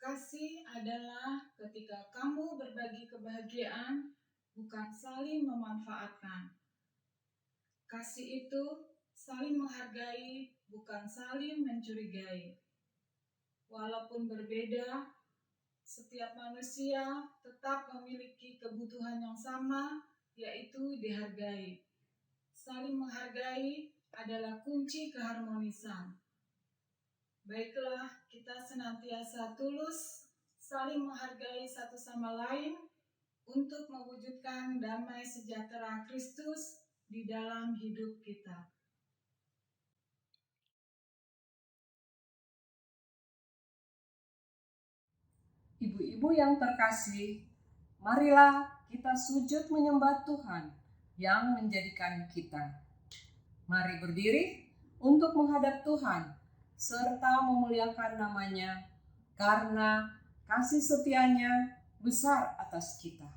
Kasih adalah ketika kamu berbagi kebahagiaan, bukan saling memanfaatkan. Kasih itu saling menghargai, bukan saling mencurigai. Walaupun berbeda, setiap manusia tetap memiliki kebutuhan yang sama, yaitu dihargai. Saling menghargai adalah kunci keharmonisan. Baiklah, kita senantiasa tulus saling menghargai satu sama lain untuk mewujudkan damai sejahtera Kristus di dalam hidup kita. Ibu-ibu yang terkasih, marilah kita sujud menyembah Tuhan yang menjadikan kita. Mari berdiri untuk menghadap Tuhan serta memuliakan namanya karena kasih setianya besar atas kita.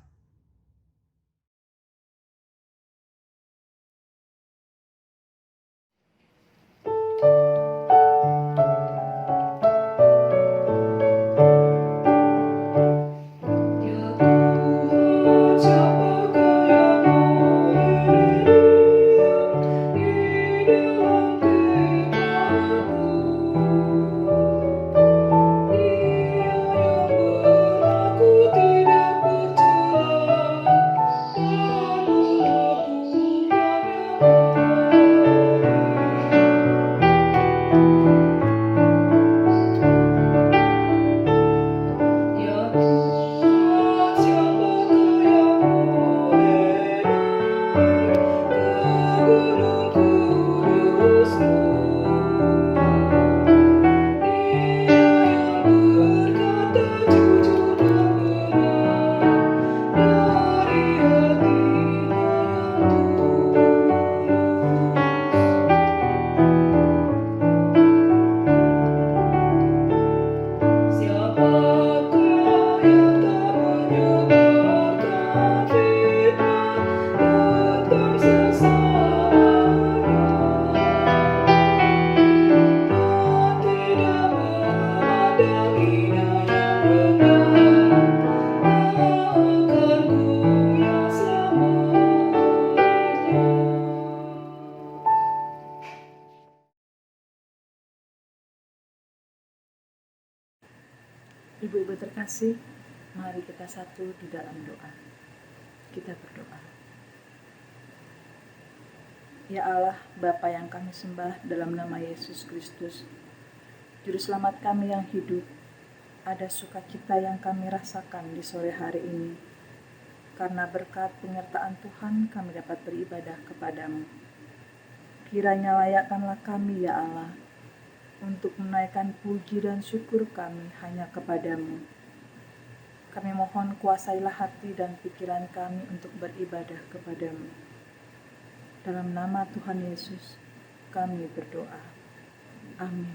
Ibu-ibu terkasih, mari kita satu di dalam doa. Kita berdoa. Ya Allah, Bapa yang kami sembah dalam nama Yesus Kristus, Juru Selamat kami yang hidup, ada sukacita yang kami rasakan di sore hari ini. Karena berkat penyertaan Tuhan kami dapat beribadah kepadamu. Kiranya layakkanlah kami ya Allah, untuk menaikkan puji dan syukur kami hanya kepadamu. Kami mohon kuasailah hati dan pikiran kami untuk beribadah kepadamu. Dalam nama Tuhan Yesus, kami berdoa. Amin.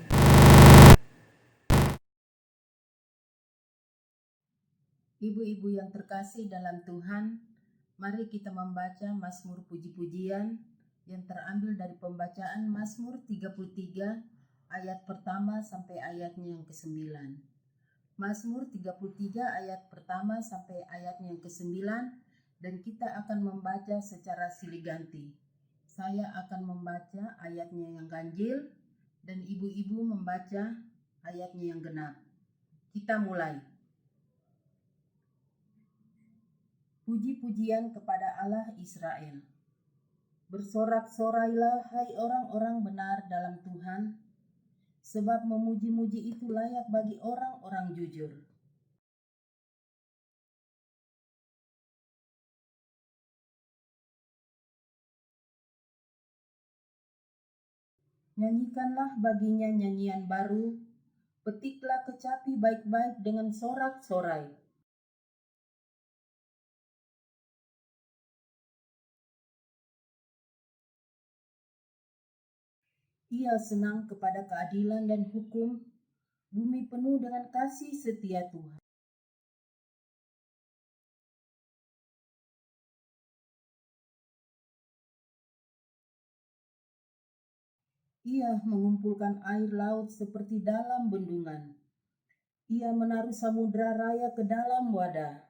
Ibu-ibu yang terkasih dalam Tuhan, mari kita membaca Mazmur puji-pujian yang terambil dari pembacaan Mazmur 33 ayat pertama sampai ayatnya yang ke-9. Mazmur 33 ayat pertama sampai ayatnya yang ke-9, dan kita akan membaca secara silih ganti. Saya akan membaca ayatnya yang ganjil dan ibu-ibu membaca ayatnya yang genap. Kita mulai. Puji-pujian kepada Allah Israel. Bersorak-sorailah hai orang-orang benar dalam Tuhan, sebab memuji-muji itu layak bagi orang-orang jujur. Nyanyikanlah baginya nyanyian baru, petiklah kecapi baik-baik dengan sorak-sorai. Ia senang kepada keadilan dan hukum, bumi penuh dengan kasih setia Tuhan. Ia mengumpulkan air laut seperti dalam bendungan. Ia menaruh samudra raya ke dalam wadah.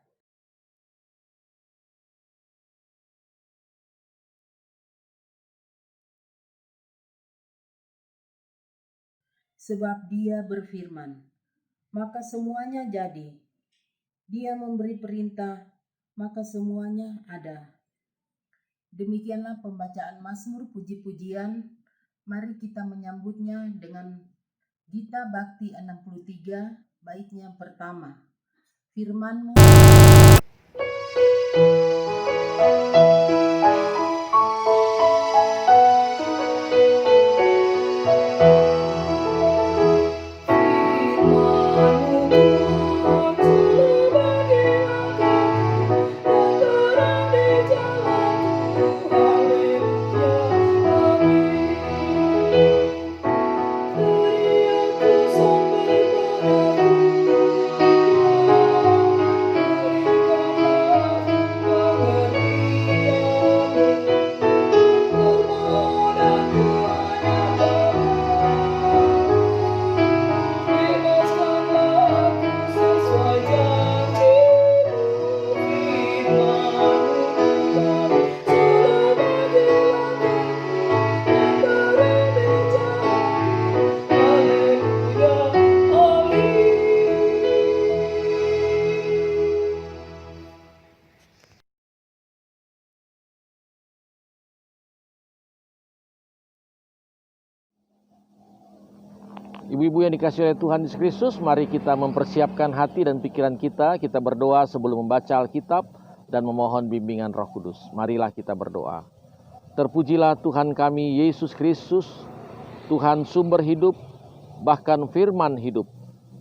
Sebab Dia berfirman, maka semuanya jadi. Dia memberi perintah, maka semuanya ada. Demikianlah pembacaan Mazmur Puji-pujian. Mari kita menyambutnya dengan Gita Bakti 63, baitnya pertama. Firman-Mu Ibu-ibu yang dikasihi oleh Tuhan Yesus Kristus, mari kita mempersiapkan hati dan pikiran kita. Kita berdoa sebelum membaca Alkitab dan memohon bimbingan Roh Kudus. Marilah kita berdoa. Terpujilah Tuhan kami Yesus Kristus, Tuhan sumber hidup, bahkan firman hidup.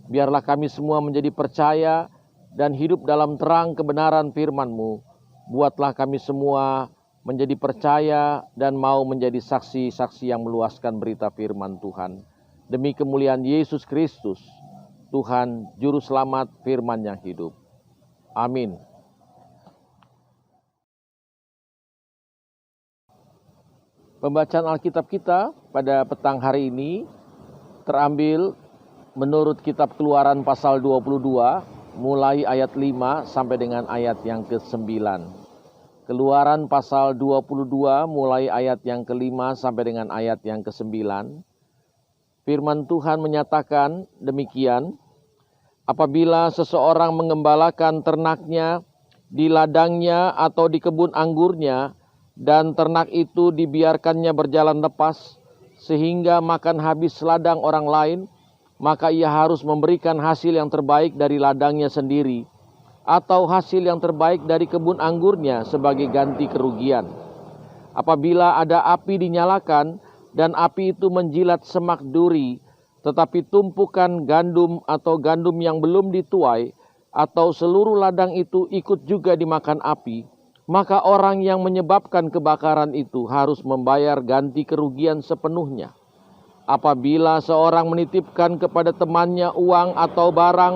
Biarlah kami semua menjadi percaya dan hidup dalam terang kebenaran firman-Mu. Buatlah kami semua menjadi percaya dan mau menjadi saksi-saksi yang meluaskan berita firman Tuhan. Demi kemuliaan Yesus Kristus, Tuhan Juru Selamat firman yang hidup. Amin. Pembacaan Alkitab kita pada petang hari ini terambil menurut kitab Keluaran pasal 22, mulai ayat 5 sampai dengan ayat yang ke-9. Keluaran pasal 22 mulai ayat yang ke-5 sampai dengan ayat yang ke-9. Firman Tuhan menyatakan demikian, apabila seseorang mengembalakan ternaknya di ladangnya atau di kebun anggurnya, dan ternak itu dibiarkannya berjalan lepas, sehingga makan habis ladang orang lain, maka ia harus memberikan hasil yang terbaik dari ladangnya sendiri, atau hasil yang terbaik dari kebun anggurnya sebagai ganti kerugian. Apabila ada api dinyalakan, dan api itu menjilat semak duri, tetapi tumpukan gandum atau gandum yang belum dituai, atau seluruh ladang itu ikut juga dimakan api, maka orang yang menyebabkan kebakaran itu harus membayar ganti kerugian sepenuhnya. Apabila seorang menitipkan kepada temannya uang atau barang,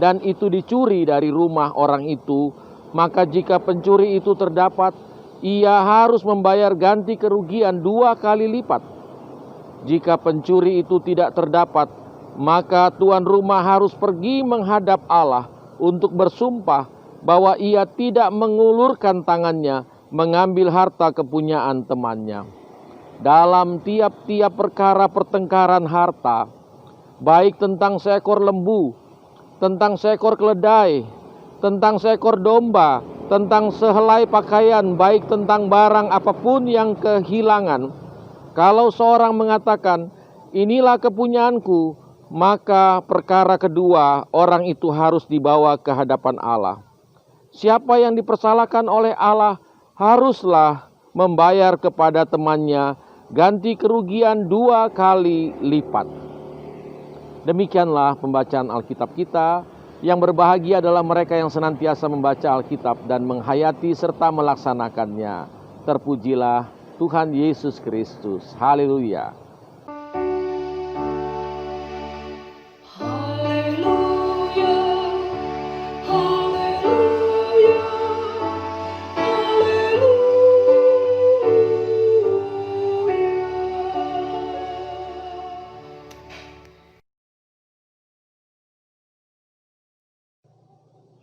dan itu dicuri dari rumah orang itu, maka jika pencuri itu terdapat, ia harus membayar ganti kerugian 2 kali lipat. Jika pencuri itu tidak terdapat, maka tuan rumah harus pergi menghadap Allah untuk bersumpah bahwa ia tidak mengulurkan tangannya mengambil harta kepunyaan temannya. Dalam tiap-tiap perkara pertengkaran harta, baik tentang seekor lembu, tentang seekor keledai, tentang seekor domba, tentang sehelai pakaian, baik tentang barang apapun yang kehilangan. Kalau seorang mengatakan, inilah kepunyaanku, maka perkara kedua orang itu harus dibawa ke hadapan Allah. Siapa yang dipersalahkan oleh Allah haruslah membayar kepada temannya ganti kerugian 2 kali lipat. Demikianlah pembacaan Alkitab kita. Yang berbahagia adalah mereka yang senantiasa membaca Alkitab dan menghayati serta melaksanakannya. Terpujilah Tuhan Yesus Kristus. Haleluya.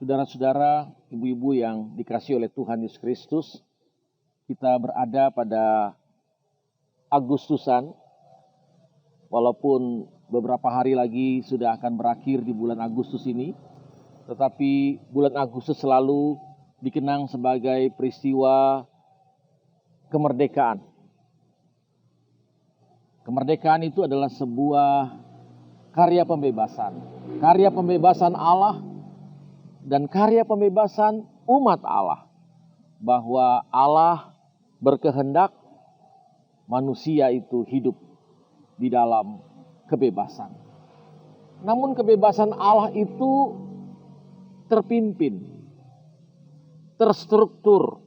Saudara-saudara, ibu-ibu yang dikasihi oleh Tuhan Yesus Kristus, kita berada pada Agustusan, walaupun beberapa hari lagi sudah akan berakhir di bulan Agustus ini, tetapi bulan Agustus selalu dikenang sebagai peristiwa kemerdekaan. Kemerdekaan itu adalah sebuah karya pembebasan Allah dan karya pembebasan umat Allah, bahwa Allah berkehendak manusia itu hidup di dalam kebebasan. Namun kebebasan Allah itu terpimpin, terstruktur,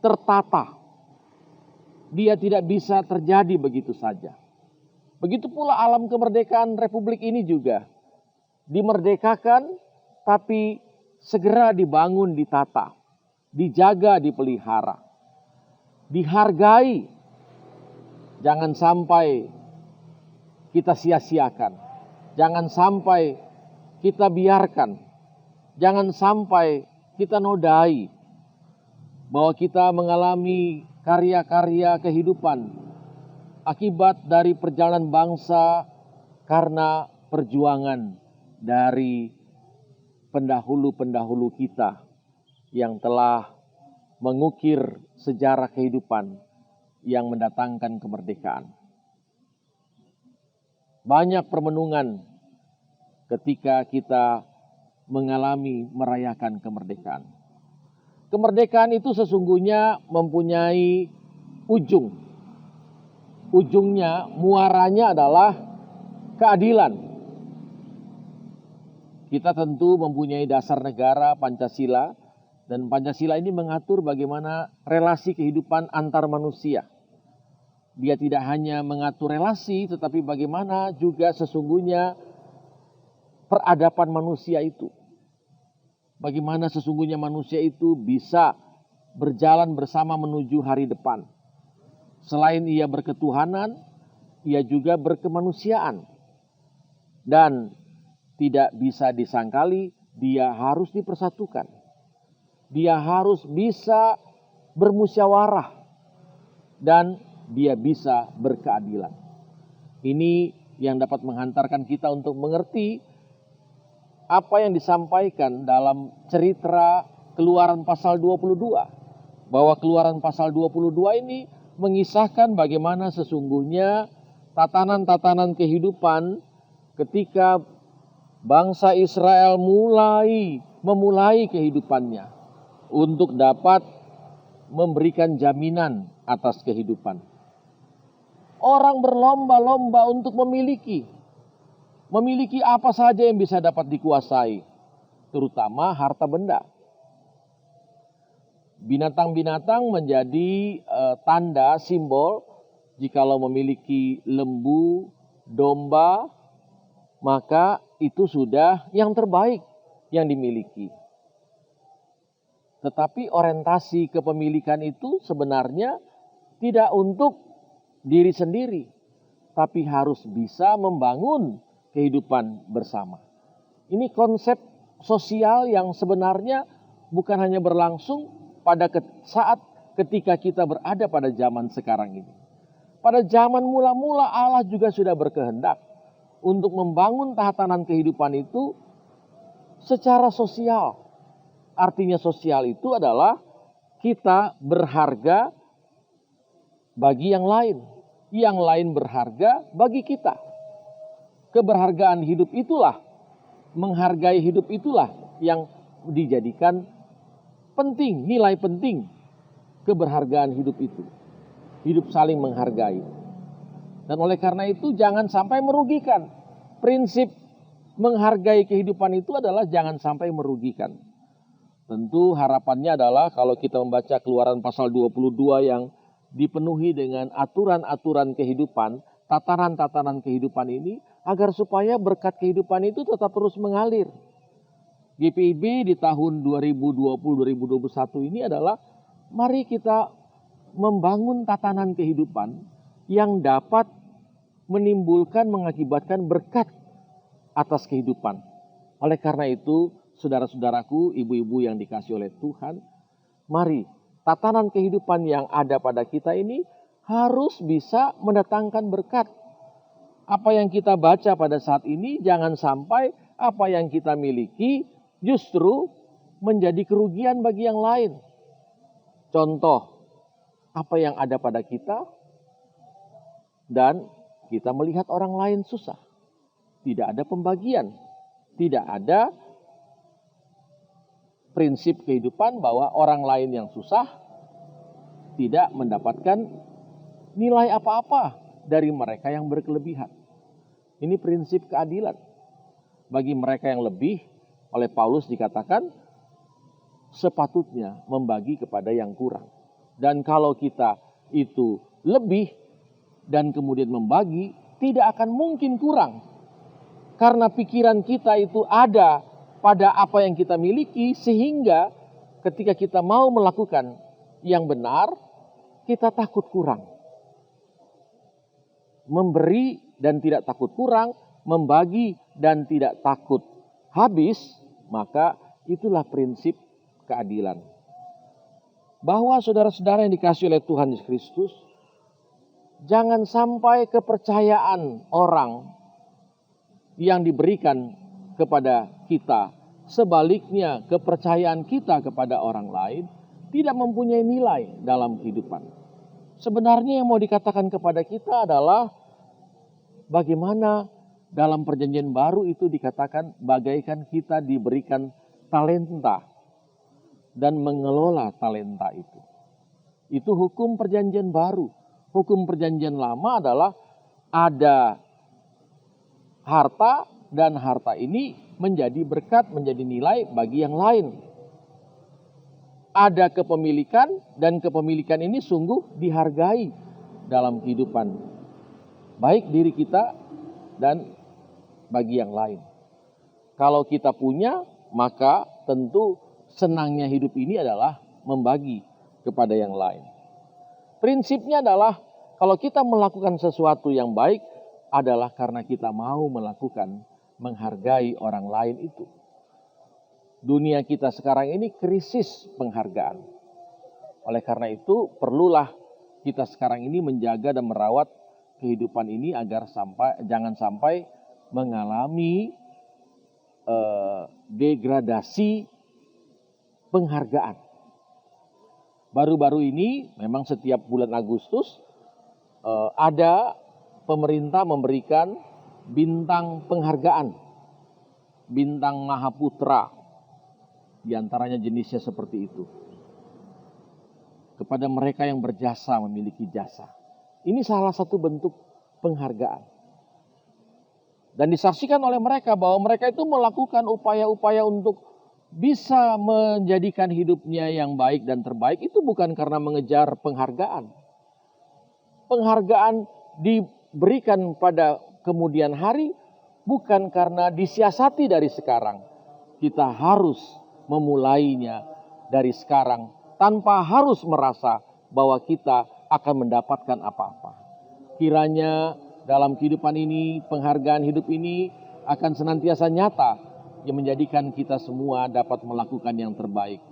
tertata. Dia tidak bisa terjadi begitu saja. Begitu pula alam kemerdekaan Republik ini juga dimerdekakan, tapi segera dibangun, ditata, dijaga, dipelihara, dihargai. Jangan sampai kita sia-siakan, jangan sampai kita biarkan, jangan sampai kita nodai bahwa kita mengalami karya-karya kehidupan akibat dari perjalanan bangsa karena perjuangan dari pendahulu-pendahulu kita yang telah mengukir sejarah kehidupan yang mendatangkan kemerdekaan. Banyak permenungan ketika kita merayakan kemerdekaan. Kemerdekaan itu sesungguhnya mempunyai ujung. Ujungnya, muaranya adalah keadilan. Kita tentu mempunyai dasar negara Pancasila, dan Pancasila ini mengatur bagaimana relasi kehidupan antar manusia. Dia tidak hanya mengatur relasi, tetapi bagaimana juga sesungguhnya peradaban manusia itu. Bagaimana sesungguhnya manusia itu bisa berjalan bersama menuju hari depan. Selain ia berketuhanan, ia juga berkemanusiaan. Dan tidak bisa disangkali, dia harus dipersatukan. Dia harus bisa bermusyawarah dan dia bisa berkeadilan. Ini yang dapat menghantarkan kita untuk mengerti apa yang disampaikan dalam cerita Keluaran pasal 22. Bahwa Keluaran pasal 22 ini mengisahkan bagaimana sesungguhnya tatanan-tatanan kehidupan ketika bangsa Israel memulai kehidupannya untuk dapat memberikan jaminan atas kehidupan. Orang berlomba-lomba untuk memiliki apa saja yang bisa dapat dikuasai, terutama harta benda. Binatang-binatang menjadi tanda simbol. Jikalau memiliki lembu, domba, maka itu sudah yang terbaik yang dimiliki. Tetapi orientasi kepemilikan itu sebenarnya tidak untuk diri sendiri, tapi harus bisa membangun kehidupan bersama. Ini konsep sosial yang sebenarnya bukan hanya berlangsung pada saat ketika kita berada pada zaman sekarang ini. Pada zaman mula-mula Allah juga sudah berkehendak untuk membangun tatanan kehidupan itu secara sosial. Artinya sosial itu adalah kita berharga bagi yang lain berharga bagi kita. Keberhargaan hidup itulah, menghargai hidup itulah yang dijadikan penting, nilai penting keberhargaan hidup itu. Hidup saling menghargai. Dan oleh karena itu jangan sampai merugikan. Prinsip menghargai kehidupan itu adalah jangan sampai merugikan. Tentu harapannya adalah kalau kita membaca Keluaran pasal 22 yang dipenuhi dengan aturan-aturan kehidupan, tatanan-tatanan kehidupan ini, agar supaya berkat kehidupan itu tetap terus mengalir. GPIB di tahun 2020-2021 ini adalah mari kita membangun tatanan kehidupan yang dapat mengakibatkan berkat atas kehidupan. Oleh karena itu, Saudara-saudaraku, ibu-ibu yang dikasihi oleh Tuhan, mari tatanan kehidupan yang ada pada kita ini harus bisa mendatangkan berkat. Apa yang kita baca pada saat ini jangan sampai apa yang kita miliki justru menjadi kerugian bagi yang lain. Contoh, apa yang ada pada kita dan kita melihat orang lain susah. Tidak ada pembagian, tidak ada prinsip kehidupan bahwa orang lain yang susah tidak mendapatkan nilai apa-apa dari mereka yang berkelebihan. Ini prinsip keadilan. Bagi mereka yang lebih, oleh Paulus dikatakan sepatutnya membagi kepada yang kurang. Dan kalau kita itu lebih dan kemudian membagi, tidak akan mungkin kurang. Karena pikiran kita itu ada pada apa yang kita miliki, sehingga ketika kita mau melakukan yang benar, kita takut kurang. Memberi dan tidak takut kurang, membagi dan tidak takut habis, maka itulah prinsip keadilan. Bahwa saudara-saudara yang dikasihi oleh Tuhan Yesus Kristus, jangan sampai kepercayaan orang yang diberikan kepada kita, sebaliknya kepercayaan kita kepada orang lain tidak mempunyai nilai dalam kehidupan. Sebenarnya yang mau dikatakan kepada kita adalah bagaimana dalam perjanjian baru itu dikatakan bagaikan kita diberikan talenta dan mengelola talenta itu. Itu hukum perjanjian baru. Hukum perjanjian lama adalah ada harta dan harta ini menjadi berkat, menjadi nilai bagi yang lain. Ada kepemilikan dan kepemilikan ini sungguh dihargai dalam kehidupan. Baik diri kita dan bagi yang lain. Kalau kita punya, maka tentu senangnya hidup ini adalah membagi kepada yang lain. Prinsipnya adalah kalau kita melakukan sesuatu yang baik adalah karena kita mau melakukan menghargai orang lain itu. Dunia kita sekarang ini krisis penghargaan. Oleh karena itu perlulah kita sekarang ini menjaga dan merawat kehidupan ini agar jangan sampai mengalami degradasi penghargaan. Baru-baru ini memang setiap bulan Agustus ada pemerintah memberikan bintang penghargaan, bintang Mahaputra, diantaranya jenisnya seperti itu, kepada mereka yang berjasa, memiliki jasa. Ini salah satu bentuk penghargaan. Dan disaksikan oleh mereka bahwa mereka itu melakukan upaya-upaya untuk bisa menjadikan hidupnya yang baik dan terbaik, itu bukan karena mengejar penghargaan. Penghargaan diberikan pada kemudian hari bukan karena disiasati dari sekarang. Kita harus memulainya dari sekarang tanpa harus merasa bahwa kita akan mendapatkan apa-apa. Kiranya dalam kehidupan ini, penghargaan hidup ini akan senantiasa nyata yang menjadikan kita semua dapat melakukan yang terbaik.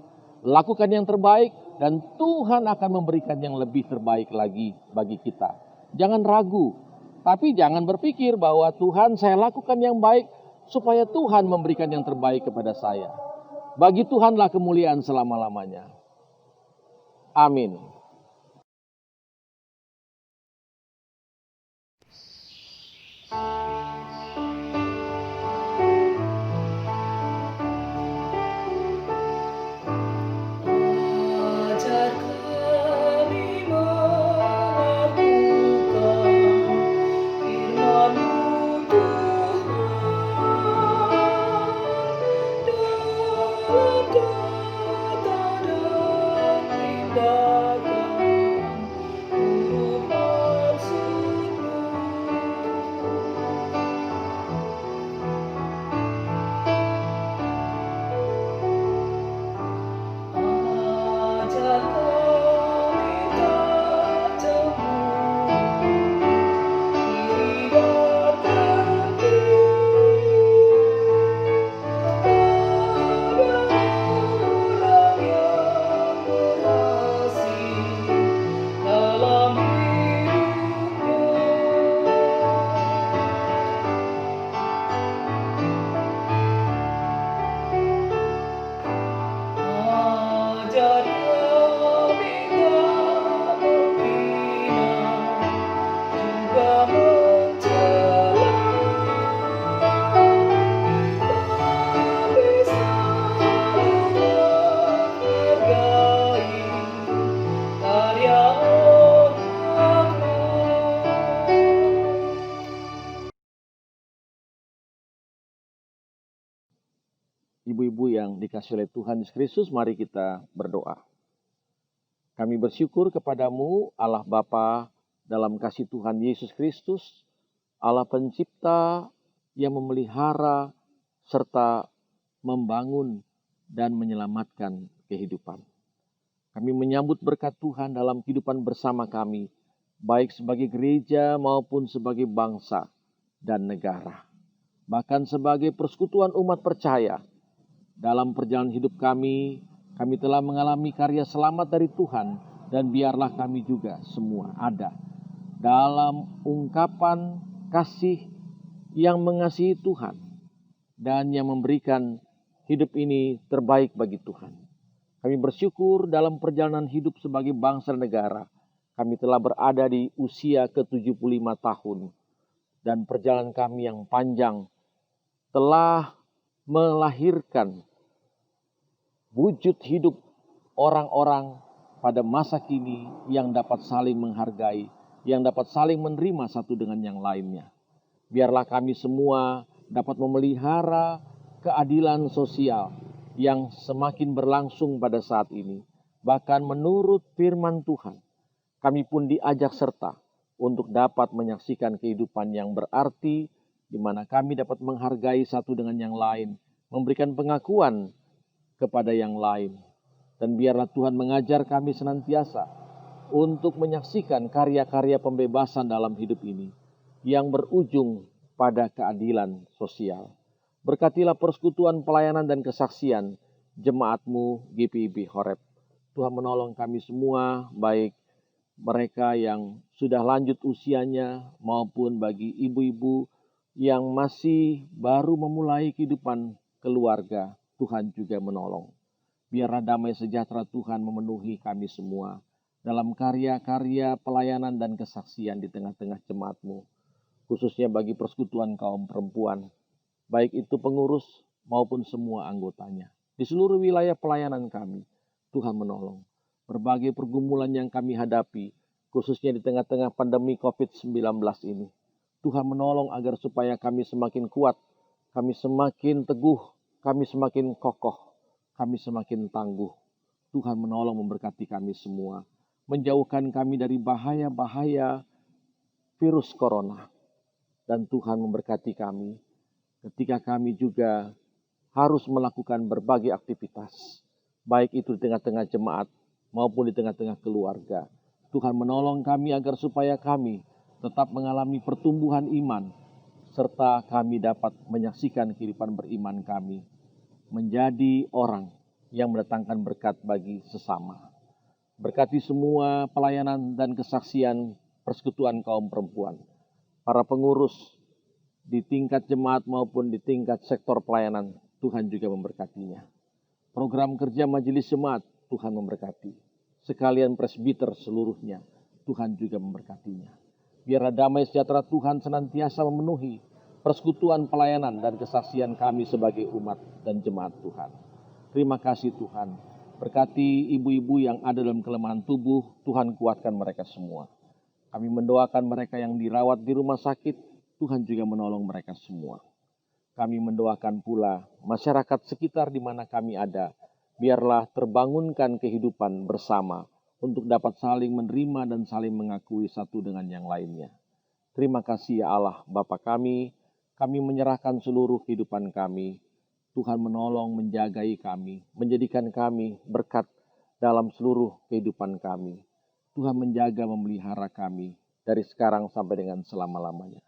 Lakukan yang terbaik dan Tuhan akan memberikan yang lebih terbaik lagi bagi kita. Jangan ragu, tapi jangan berpikir bahwa Tuhan, saya lakukan yang baik supaya Tuhan memberikan yang terbaik kepada saya. Bagi Tuhanlah kemuliaan selama-lamanya. Amin. Ajar kami melakukan firman-Mu Tuhan, dalam kata dan tindakan, turut maksud-Mu. ibu-ibu yang dikasihi oleh Tuhan Yesus Kristus, mari kita berdoa. Kami bersyukur kepadamu, Allah Bapa, dalam kasih Tuhan Yesus Kristus, Allah pencipta yang memelihara serta membangun dan menyelamatkan kehidupan. Kami menyambut berkat Tuhan dalam kehidupan bersama kami, baik sebagai gereja maupun sebagai bangsa dan negara. Bahkan sebagai persekutuan umat percaya, dalam perjalanan hidup kami telah mengalami karya selamat dari Tuhan, dan biarlah kami juga semua ada dalam ungkapan kasih yang mengasihi Tuhan dan yang memberikan hidup ini terbaik bagi Tuhan. Kami bersyukur dalam perjalanan hidup sebagai bangsa dan negara, kami telah berada di usia ke-75 tahun, dan perjalanan kami yang panjang telah melahirkan wujud hidup orang-orang pada masa kini yang dapat saling menghargai, yang dapat saling menerima satu dengan yang lainnya. Biarlah kami semua dapat memelihara keadilan sosial yang semakin berlangsung pada saat ini. Bahkan menurut firman Tuhan, kami pun diajak serta untuk dapat menyaksikan kehidupan yang berarti, di mana kami dapat menghargai satu dengan yang lain, memberikan pengakuan kepada yang lain. Dan biarlah Tuhan mengajar kami senantiasa untuk menyaksikan karya-karya pembebasan dalam hidup ini yang berujung pada keadilan sosial. Berkatilah persekutuan pelayanan dan kesaksian jemaat-Mu GPIB Horeb. Tuhan menolong kami semua, baik mereka yang sudah lanjut usianya maupun bagi ibu-ibu yang masih baru memulai kehidupan keluarga. Tuhan juga menolong. Biarlah damai sejahtera Tuhan memenuhi kami semua dalam karya-karya pelayanan dan kesaksian di tengah-tengah jemaat-Mu, khususnya bagi persekutuan kaum perempuan, baik itu pengurus maupun semua anggotanya. Di seluruh wilayah pelayanan kami, Tuhan menolong. Berbagai pergumulan yang kami hadapi, khususnya di tengah-tengah pandemi COVID-19 ini, Tuhan menolong agar supaya kami semakin kuat, kami semakin teguh, kami semakin kokoh, kami semakin tangguh. Tuhan menolong memberkati kami semua, menjauhkan kami dari bahaya-bahaya virus corona. Dan Tuhan memberkati kami ketika kami juga harus melakukan berbagai aktivitas, baik itu di tengah-tengah jemaat maupun di tengah-tengah keluarga. Tuhan menolong kami agar supaya kami tetap mengalami pertumbuhan iman, serta kami dapat menyaksikan kehidupan beriman kami menjadi orang yang mendatangkan berkat bagi sesama. Berkati semua pelayanan dan kesaksian persekutuan kaum perempuan, para pengurus di tingkat jemaat maupun di tingkat sektor pelayanan, Tuhan juga memberkatinya. Program kerja majelis jemaat, Tuhan memberkati. Sekalian presbiter seluruhnya, Tuhan juga memberkatinya. Biarlah damai sejahtera Tuhan senantiasa memenuhi persekutuan pelayanan dan kesaksian kami sebagai umat dan jemaat Tuhan. Terima kasih Tuhan. Berkati ibu-ibu yang ada dalam kelemahan tubuh, Tuhan kuatkan mereka semua. Kami mendoakan mereka yang dirawat di rumah sakit, Tuhan juga menolong mereka semua. Kami mendoakan pula masyarakat sekitar di mana kami ada, biarlah terbangunkan kehidupan bersama untuk dapat saling menerima dan saling mengakui satu dengan yang lainnya. Terima kasih ya Allah Bapa kami menyerahkan seluruh kehidupan kami. Tuhan menolong menjagai kami, menjadikan kami berkat dalam seluruh kehidupan kami. Tuhan menjaga memelihara kami dari sekarang sampai dengan selama-lamanya.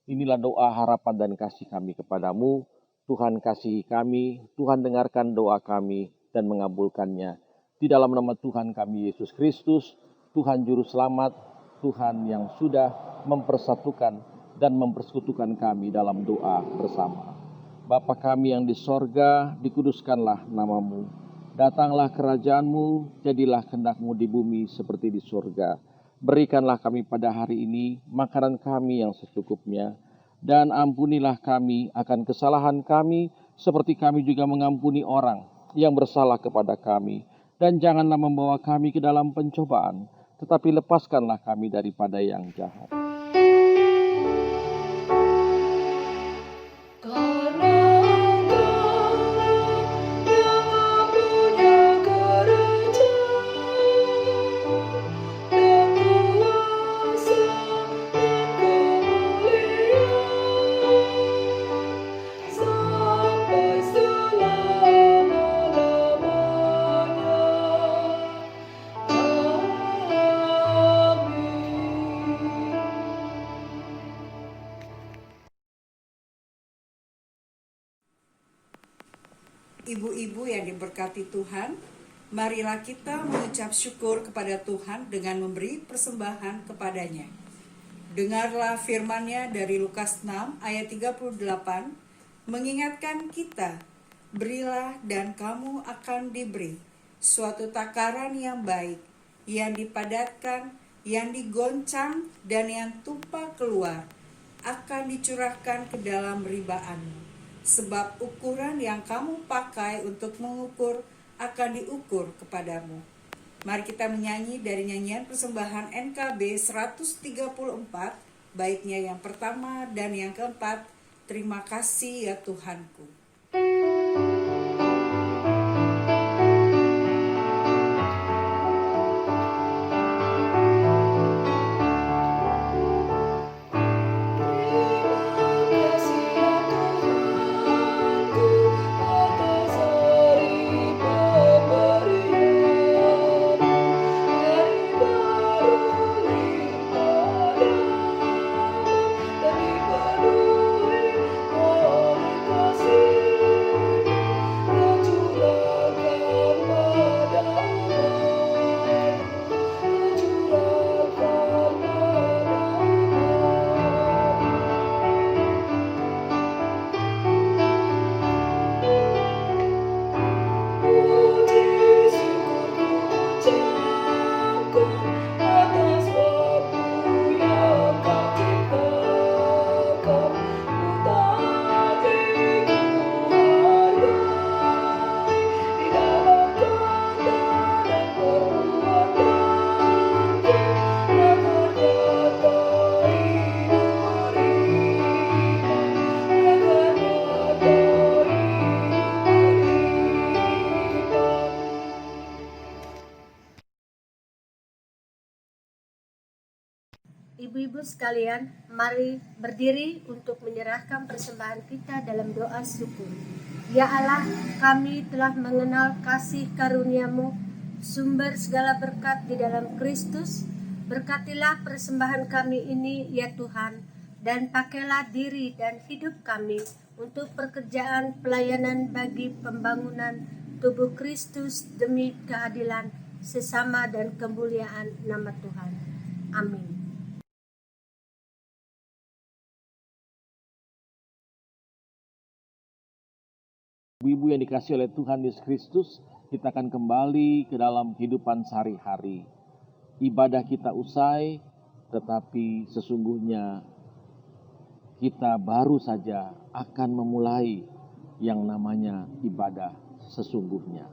Inilah doa harapan dan kasih kami kepadamu. Tuhan kasihi kami, Tuhan dengarkan doa kami dan mengabulkannya. Di dalam nama Tuhan kami Yesus Kristus, Tuhan Juru Selamat, Tuhan yang sudah mempersatukan dan mempersekutukan kami dalam doa bersama. Bapa kami yang di sorga, dikuduskanlah namamu. Datanglah kerajaan-Mu, jadilah kehendak-Mu di bumi seperti di sorga. Berikanlah kami pada hari ini makanan kami yang secukupnya. Dan ampunilah kami akan kesalahan kami, seperti kami juga mengampuni orang yang bersalah kepada kami. Dan janganlah membawa kami ke dalam pencobaan, tetapi lepaskanlah kami daripada yang jahat. Karena Engkau Ibu-ibu yang diberkati Tuhan, marilah kita mengucap syukur kepada Tuhan dengan memberi persembahan kepadanya. Dengarlah firman-Nya dari Lukas 6 ayat 38, mengingatkan kita, berilah dan kamu akan diberi, suatu takaran yang baik, yang dipadatkan, yang digoncang, dan yang tumpah keluar, akan dicurahkan ke dalam ribaanmu. Sebab ukuran yang kamu pakai untuk mengukur akan diukur kepadamu. Mari kita menyanyi dari nyanyian persembahan NKB 134, baitnya yang pertama dan yang keempat, Terima kasih ya Tuhanku. Ibu-ibu sekalian, mari berdiri untuk menyerahkan persembahan kita dalam doa syukur. Ya Allah, kami telah mengenal kasih karunia-Mu, sumber segala berkat di dalam Kristus. Berkatilah persembahan kami ini, ya Tuhan, dan pakailah diri dan hidup kami untuk pekerjaan pelayanan bagi pembangunan tubuh Kristus demi keadilan sesama dan kemuliaan nama Tuhan. Amin. Ibu-ibu yang dikasihi oleh Tuhan Yesus Kristus, kita akan kembali ke dalam kehidupan sehari-hari. Ibadah kita usai, tetapi sesungguhnya kita baru saja akan memulai yang namanya ibadah sesungguhnya.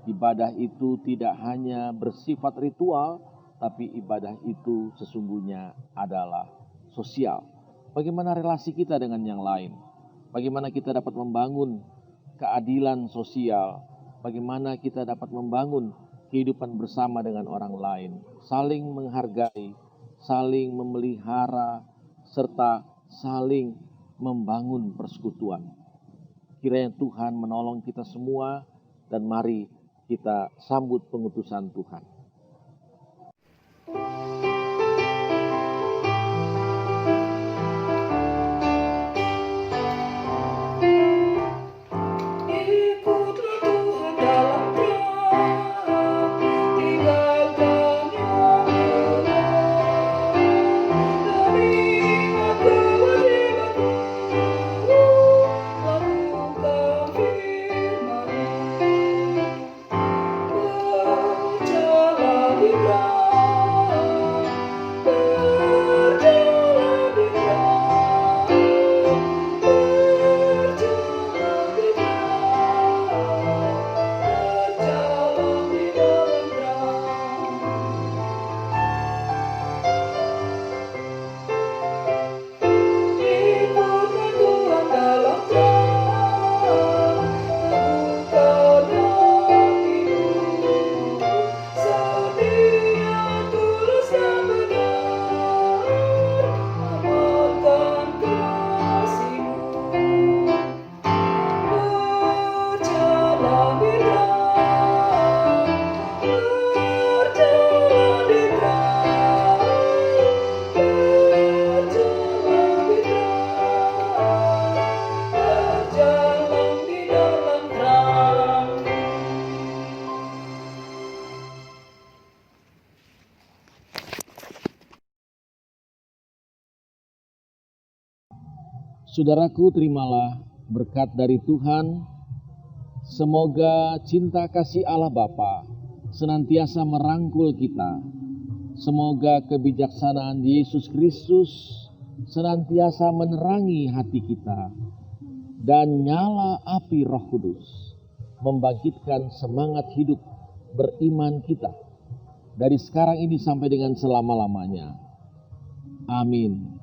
Ibadah itu tidak hanya bersifat ritual, tapi ibadah itu sesungguhnya adalah sosial. Bagaimana relasi kita dengan yang lain? Bagaimana kita dapat membangun keadilan sosial, bagaimana kita dapat membangun kehidupan bersama dengan orang lain, saling menghargai, saling memelihara, serta saling membangun persekutuan. Kiranya Tuhan menolong kita semua, dan mari kita sambut pengutusan Tuhan. Berjalan Saudaraku, terimalah berkat dari Tuhan. Semoga cinta kasih Allah Bapa senantiasa merangkul kita. Semoga kebijaksanaan Yesus Kristus senantiasa menerangi hati kita. Dan nyala api Roh Kudus membangkitkan semangat hidup beriman kita dari sekarang ini sampai dengan selama-lamanya. Amin.